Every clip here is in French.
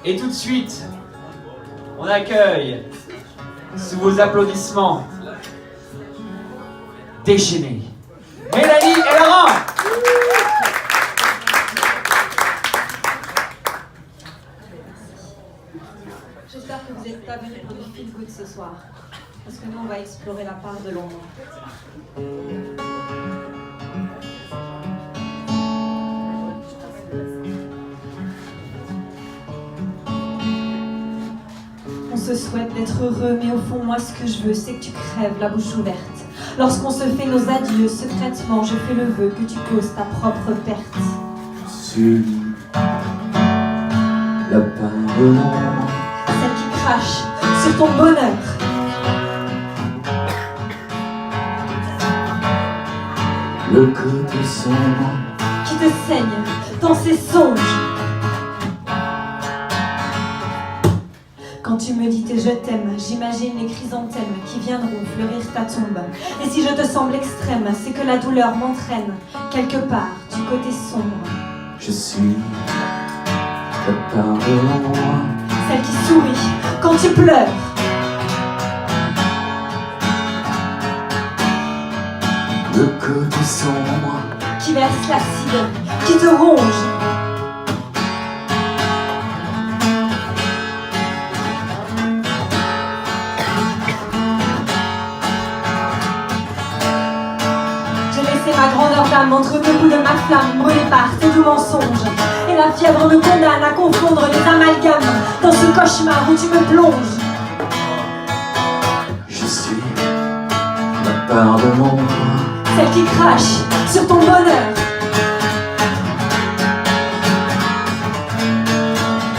Et tout de suite, on accueille, sous vos applaudissements, déchaînés, Mélanie et Laurent. J'espère que vous n'êtes pas venus pour du feel good ce soir. Parce que nous, on va explorer la part de l'ombre. On se souhaite d'être heureux, mais au fond, moi, ce que je veux, c'est que tu crèves la bouche ouverte. Lorsqu'on se fait nos adieux, secrètement, je fais le vœu que tu causes ta propre perte. Sur la part de l'ombre, celle qui crache sur ton bonheur. le côté sombre Qui te saigne dans ses songes. Quand tu me dis tes je t'aime, j'imagine les chrysanthèmes qui viendront fleurir ta tombe. Et si je te semble extrême, c'est que la douleur m'entraîne quelque part du côté sombre. je suis la part de l'ombre, Celle qui sourit quand tu pleures. le côté sombre Qui verse l'acide, qui te ronge. J'ai laissé ma grandeur d'âme entre deux bouts de ma flamme, brûlée par tes doux mensonges. Et la fièvre me condamne à confondre les amalgames dans ce cauchemar où tu me plonges. je suis la part de l'ombre, Celle qui crache sur ton bonheur.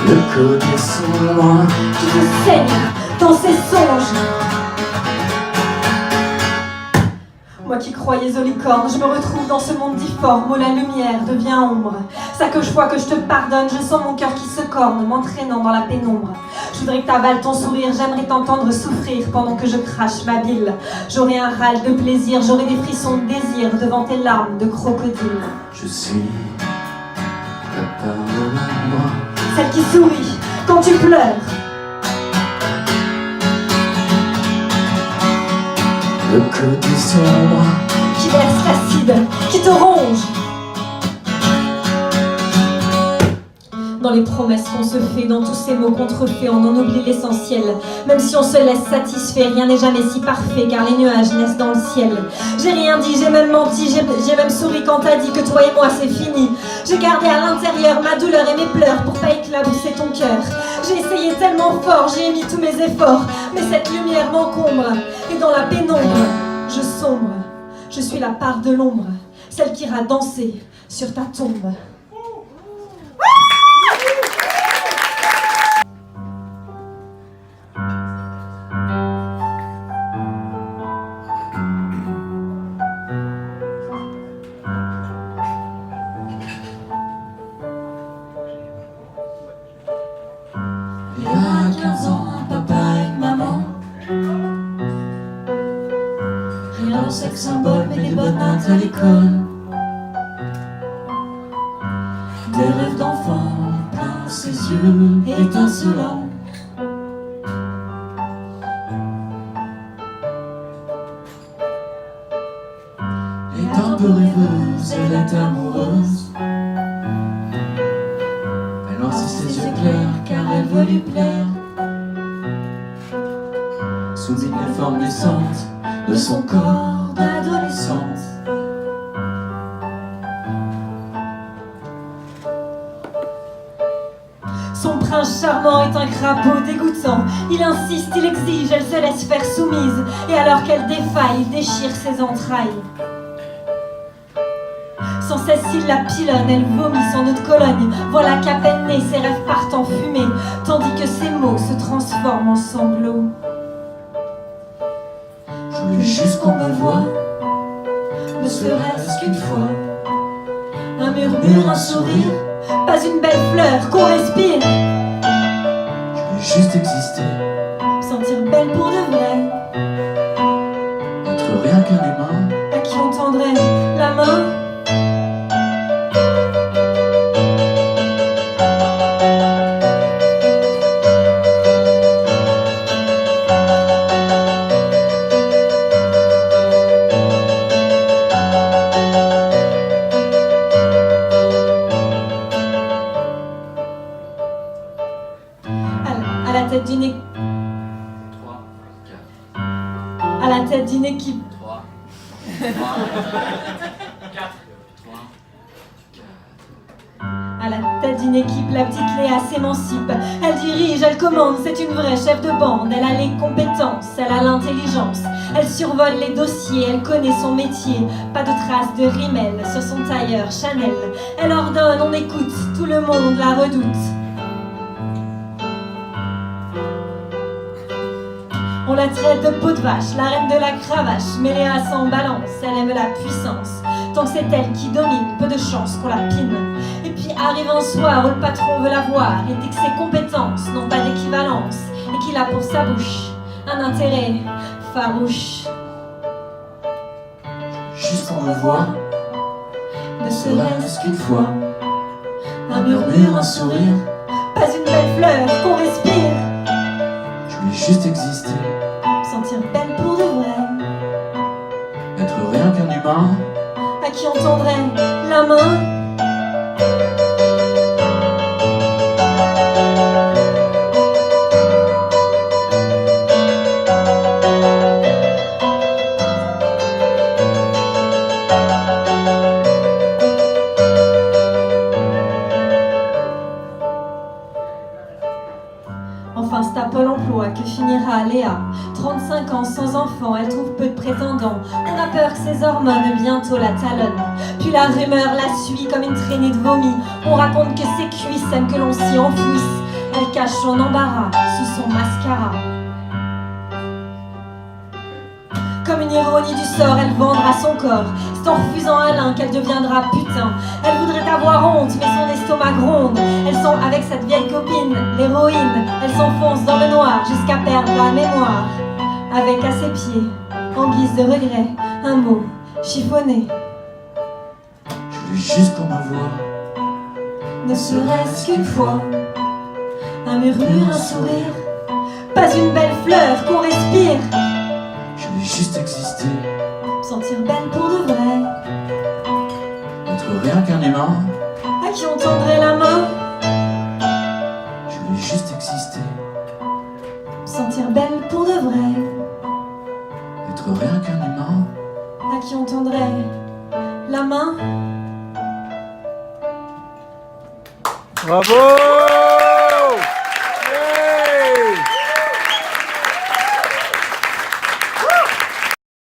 le côté sombre Qui te saigne dans ses songes. Moi qui croyais aux licornes, je me retrouve dans ce monde difforme où la lumière devient ombre. Chaque fois que je te pardonne, je sens mon cœur qui se corne, m'entraînant dans la pénombre. Je voudrais que t'avales ton sourire, j'aimerais t'entendre souffrir pendant que je crache ma bile. J'aurai un râle de plaisir, j'aurai des frissons de désir devant tes larmes de crocodile. je suis la part de l'ombre, Celle qui sourit quand tu pleures. le côté sombre Qui verse l'acide, qui te ronge. Dans les promesses qu'on se fait, dans tous ces mots contrefaits, on en oublie l'essentiel. Même si on se laisse satisfaire, rien n'est jamais si parfait, car les nuages naissent dans le ciel. J'ai rien dit, j'ai même menti, j'ai même souri quand t'as dit que toi et moi c'est fini. J'ai gardé à l'intérieur ma douleur et mes pleurs pour pas éclabousser ton cœur. J'ai essayé tellement fort, j'ai mis tous mes efforts, mais cette lumière m'encombre. Et dans la pénombre, je sombre. Je suis la part de l'ombre, celle qui ira danser sur ta tombe. il y a 15 ans, papa et maman, rien de sexe symbole mais des bonnes notes à l'école, des rêves d'enfant plein ses yeux étincelants. Est un peu rêveuse, elle est amoureuse. Elle noircit ses yeux clairs car elle veut lui plaire. Sous une forme naissante de son corps d'adolescente. Son prince charmant est un crapaud dégoûtant. Il insiste, il exige, elle se laisse faire soumise. Et alors qu'elle défaille, il déchire ses entrailles. Sans cesse il la pilonne, elle vomit son eau de Cologne. Voilà qu'à peine née, ses rêves partent en fumée, tandis que ses mots se transforment en sanglots. Je veux juste qu'on me voie, ne serait-ce qu'une fois. Un murmure, un sourire, pas une belle fleur qu'on respire. Je veux juste exister, Sentir belle pour de vrai, être rien qu'un humain. à qui on tendrait la main. À la tête d'une équipe, la petite Léa s'émancipe. Elle dirige, elle commande, c'est une vraie chef de bande. Elle a les compétences, elle a l'intelligence. Elle survole les dossiers, elle connaît son métier. Pas de traces de rimel sur son tailleur Chanel. Elle ordonne, on écoute, tout le monde la redoute. On la traite de peau de vache, la reine de la cravache. Mais Léa s'en balance, elle aime la puissance. Tant que c'est elle qui domine, peu de chance qu'on la pine. Et puis arrive un soir où le patron veut la voir et dit que ses compétences n'ont pas d'équivalence et qu'il a pour sa bouche un intérêt farouche. Juste qu'on me voit, Ne serait-ce qu'une fois, un murmure, un sourire, pas une belle fleur qu'on respire. je voulais juste exister, Sentir belle pour de vrai, être rien qu'un humain. à qui on tendrait la main. Enfin, c'est à Pôle emploi que finira Léa. 35 ans sans enfant, elle trouve peu de prétendants. On a peur que ses hormones bientôt la talonnent. Puis la rumeur la suit comme une traînée de vomi. On raconte que ses cuisses aiment que l'on s'y enfouisse. Elle cache son embarras sous son mascara. Comme une ironie du sort, elle vendra son corps. C'est en refusant Alain qu'elle deviendra putain. Elle voudrait avoir honte, mais son estomac gronde. Elle sent avec cette vieille copine, l'héroïne. Elle s'enfonce dans le noir jusqu'à perdre la mémoire. Avec à ses pieds, en guise de regret, un mot chiffonné. Je voulais juste qu'on me voie, Ne serait-ce qu'une fois, un murmure, un sourire, pas une belle fleur qu'on respire. je voulais juste exister, Sentir belle pour de vrai, être rien qu'un humain. à qui on tendrait la main. Je voulais juste exister, Sentir belle pour de vrai, être rien qu'un humain. à qui on tendrait la main. Bravo!